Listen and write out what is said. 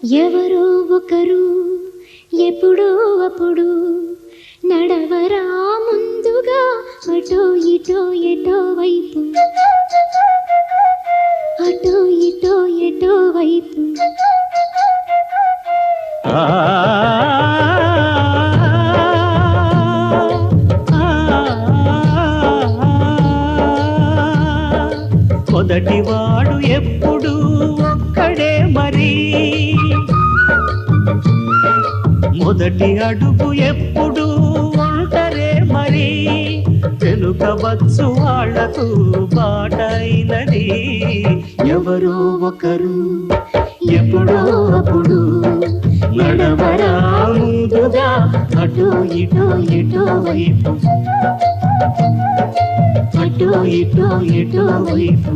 ఎవరో ఒకరు ఎప్పుడో అప్పుడు నడవరా ముందుగా అటో ఇటో ఎటో వైపు, అటో ఇటో ఎటో వైపు. మొదటివాడు ఎప్పుడు ఒక్కడే మరి, మొదటి అడుగు ఎప్పుడు ఒంటరే మరి, వెనుకవచ్చు వాళ్లకు బాటైనది. ఎవరో ఒకరు ఎప్పుడో అప్పుడు నడవరా ముందుగా అటో ఇటో ఎటో వైపు, అటో ఇటో ఎటో వైపు.